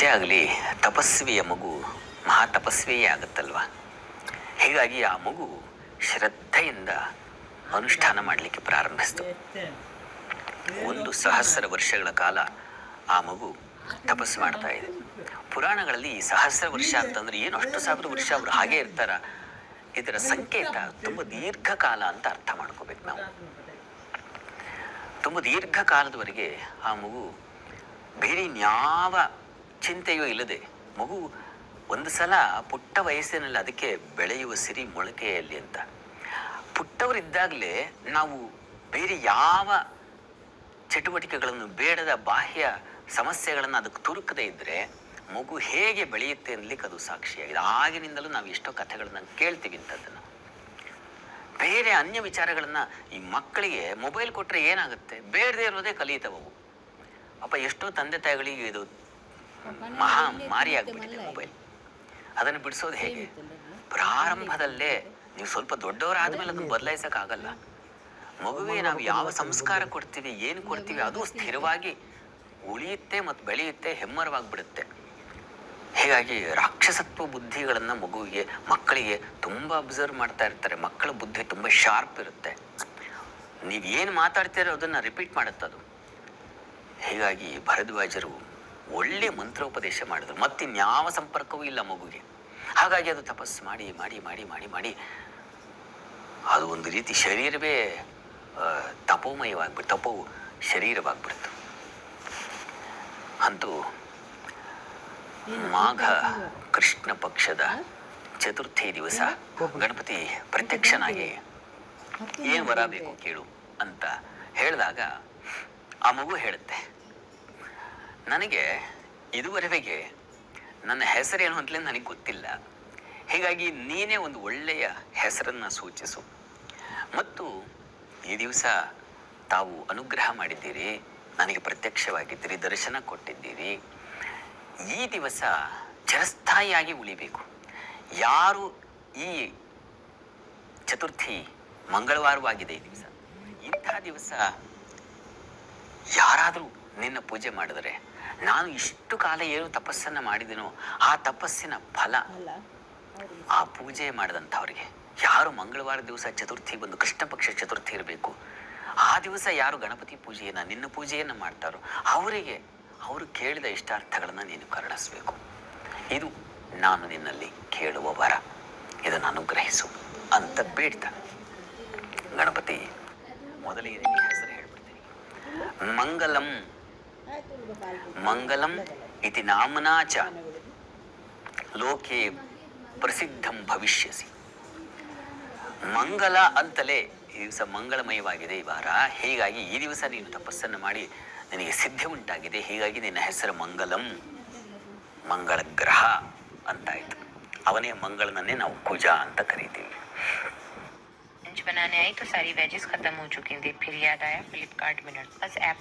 ಎಷ್ಟೇ ಆಗಲಿ ತಪಸ್ವಿಯ ಮಗು ಮಹಾ ತಪಸ್ವಿಯೇ ಆಗುತ್ತಲ್ವ. ಹೀಗಾಗಿ ಆ ಮಗು ಶ್ರದ್ಧೆಯಿಂದ ಅನುಷ್ಠಾನ ಮಾಡಲಿಕ್ಕೆ ಪ್ರಾರಂಭಿಸಿತು. 1,000 ವರ್ಷಗಳ ಕಾಲ ಆ ಮಗು ತಪಸ್ಸು ಮಾಡ್ತಾ ಇದೆ. ಪುರಾಣಗಳಲ್ಲಿ ಈ 1,000 ವರ್ಷ ಅಂತಂದ್ರೆ ಏನು, ಅಷ್ಟು 1,000 ವರ್ಷ ಅವರು ಹಾಗೆ ಇರ್ತಾರ? ಇದರ ಸಂಕೇತ ತುಂಬ ದೀರ್ಘಕಾಲ ಅಂತ ಅರ್ಥ ಮಾಡ್ಕೋಬೇಕು ನಾವು. ತುಂಬ ದೀರ್ಘಕಾಲದವರೆಗೆ ಆ ಮಗು ಬೇರೆ ಇನ್ಯಾವ ಚಿಂತೆಯೂ ಇಲ್ಲದೆ, ಮಗು ಒಂದು ಸಲ ಪುಟ್ಟ ವಯಸ್ಸಿನಲ್ಲಿ ಅದಕ್ಕೆ ಬೆಳೆಯುವ ಸಿರಿ ಮೊಳಕೆಯಲ್ಲಿ ಅಂತ, ಪುಟ್ಟವರಿದ್ದಾಗಲೇ ನಾವು ಬೇರೆ ಯಾವ ಚಟುವಟಿಕೆಗಳನ್ನು, ಬೇಡದ ಬಾಹ್ಯ ಸಮಸ್ಯೆಗಳನ್ನು ಅದಕ್ಕೆ ತುರುಕದೇ ಇದ್ದರೆ ಮಗು ಹೇಗೆ ಬೆಳೆಯುತ್ತೆ ಅನ್ನಲಿಕ್ಕೆ ಅದು ಸಾಕ್ಷಿಯಾಗಿದೆ. ಆಗಿನಿಂದಲೂ ನಾವು ಎಷ್ಟೋ ಕಥೆಗಳನ್ನು ಕೇಳ್ತೀವಿ ಇಂಥದ್ದನ್ನು. ಬೇರೆ ಅನ್ಯ ವಿಚಾರಗಳನ್ನು ಈ ಮಕ್ಕಳಿಗೆ ಮೊಬೈಲ್ ಕೊಟ್ಟರೆ ಏನಾಗುತ್ತೆ? ಬೇಡದೇ ಇರೋದೇ ಕಲಿಯುತ್ತವು. ಅಪ್ಪ ಎಷ್ಟೋ ತಂದೆ ತಾಯಿಗಳಿಗೆ ಇದು ಮಹಾ ಮಾರಿಯಾಗ್ಬಿಟ್ಟಿದೆ ಮೊಬೈಲ್. ಅದನ್ನು ಬಿಡಿಸೋದು ಹೇಗೆ? ಪ್ರಾರಂಭದಲ್ಲೇ ನೀವು ಸ್ವಲ್ಪ ದೊಡ್ಡವರಾದ್ಮೇಲೆ ಅದನ್ನು ಬದಲಾಯಿಸೋಕ್ಕಾಗಲ್ಲ. ಮಗುವಿಗೆ ನಾವು ಯಾವ ಸಂಸ್ಕಾರ ಕೊಡ್ತೀವಿ, ಏನು ಕೊಡ್ತೀವಿ, ಅದು ಸ್ಥಿರವಾಗಿ ಉಳಿಯುತ್ತೆ ಮತ್ತು ಬೆಳೆಯುತ್ತೆ, ಹೆಮ್ಮರವಾಗಿಬಿಡುತ್ತೆ. ಹೀಗಾಗಿ ರಾಕ್ಷಸತ್ವ ಬುದ್ಧಿಗಳನ್ನು ಮಕ್ಕಳಿಗೆ ತುಂಬ ಅಬ್ಸರ್ವ್ ಮಾಡ್ತಾ ಇರ್ತಾರೆ. ಮಕ್ಕಳ ಬುದ್ಧಿ ತುಂಬ ಶಾರ್ಪ್ ಇರುತ್ತೆ. ನೀವೇನು ಮಾತಾಡ್ತೀರೋ ಅದನ್ನು ರಿಪೀಟ್ ಮಾಡುತ್ತದು. ಹೀಗಾಗಿ ಭರದ್ವಾಜರು ಒಳ್ಳೆ ಮಂತ್ರೋಪದೇಶ ಮಾಡಿದ್ರು. ಮತ್ತಿನ್ಯಾವ ಸಂಪರ್ಕವೂ ಇಲ್ಲ ಮಗುಗೆ. ಹಾಗಾಗಿ ಅದು ತಪಸ್ಸು ಮಾಡಿ ಮಾಡಿ ಮಾಡಿ ಮಾಡಿ ಮಾಡಿ ಅದು ಒಂದು ರೀತಿ ಶರೀರವೇ ತಪವು ಶರೀರವಾಗ್ಬಿಡ್ತು. ಅಂತೂ ಮಾಘ ಕೃಷ್ಣ ಪಕ್ಷದ ಚತುರ್ಥಿ ದಿವಸ ಗಣಪತಿ ಪ್ರತ್ಯಕ್ಷನಾಗಿ ಏನು ವರ ಬೇಕು ಕೇಳು ಅಂತ ಹೇಳಿದಾಗ ಆ ಮಗು ಹೇಳುತ್ತೆ, ನನಗೆ ಇದುವರೆಗೆ ನನ್ನ ಹೆಸರೇನು ಅಂತಲೇ ನನಗೆ ಗೊತ್ತಿಲ್ಲ. ಹೀಗಾಗಿ ನೀನೇ ಒಂದು ಒಳ್ಳೆಯ ಹೆಸರನ್ನು ಸೂಚಿಸು. ಮತ್ತು ಈ ದಿವಸ ತಾವು ಅನುಗ್ರಹ ಮಾಡಿದ್ದೀರಿ, ನನಗೆ ಪ್ರತ್ಯಕ್ಷವಾಗಿದ್ದೀರಿ, ದರ್ಶನ ಕೊಟ್ಟಿದ್ದೀರಿ. ಈ ದಿವಸ ಚಿರಸ್ಥಾಯಿಯಾಗಿ ಉಳಿಬೇಕು. ಯಾರು ಈ ಚತುರ್ಥಿ ಮಂಗಳವಾರವಾಗಿದೆ ಈ ದಿವಸ, ಇಂಥ ದಿವಸ ಯಾರಾದರೂ ನಿನ್ನ ಪೂಜೆ ಮಾಡಿದರೆ, ನಾನು ಇಷ್ಟು ಕಾಲ ಏನು ತಪಸ್ಸನ್ನು ಮಾಡಿದೆನೋ ಆ ತಪಸ್ಸಿನ ಫಲ ಆ ಪೂಜೆ ಮಾಡಿದಂಥವ್ರಿಗೆ, ಯಾರು ಮಂಗಳವಾರ ದಿವಸ ಚತುರ್ಥಿ ಬಂದು ಕೃಷ್ಣ ಪಕ್ಷ ಚತುರ್ಥಿ ಇರಬೇಕು, ಆ ದಿವಸ ಯಾರು ಗಣಪತಿ ಪೂಜೆಯನ್ನು, ನಿನ್ನ ಪೂಜೆಯನ್ನು ಮಾಡ್ತಾರೋ ಅವರಿಗೆ ಅವರು ಕೇಳಿದ ಇಷ್ಟಾರ್ಥಗಳನ್ನು ನೀನು ಕರುಣಿಸಬೇಕು. ಇದು ನಾನು ನಿನ್ನಲ್ಲಿ ಕೇಳುವ ವರ, ಇದನ್ನು ಅನುಗ್ರಹಿಸು ಅಂತ ಬೇಡ್ತಾನೆ ಗಣಪತಿ. ಮೊದಲಿಗೆ ಹೆಸರು ಹೇಳ್ಬಿಡ್ತೀನಿ. ಮಂಗಲಂ ಮಂಗಲಂ ಇತಿ ನಾಮನಾ ಚ ಲೋಕೆ ಪ್ರಸಿದ್ಧಂ ಭವಿಷ್ಯಸಿ. ಮಂಗಲ ಅಂತಲೇ ಈ ದಿವಸ ಮಂಗಳಮಯವಾಗಿದೆ ಈ ವಾರ. ಹೀಗಾಗಿ ಈ ದಿವಸ ನೀನು ತಪಸ್ಸನ್ನು ಮಾಡಿ ನಿನಗೆ ಸಿದ್ಧಿ ಉಂಟಾಗಿದೆ. ಹೀಗಾಗಿ ನಿನ್ನ ಹೆಸರು ಮಂಗಲಂ, ಮಂಗಳ ಗ್ರಹ ಅಂತಾಯಿತು. ಅವನೇ ಮಂಗಳನನ್ನೇ ನಾವು ಕುಜ ಅಂತ ಕರಿತೀವಿ. बनाने आई तो सारी वेजेस खत्म हो चुकी थी. फिर याद आया फ्लिपकार्ट मिनट बस ऐप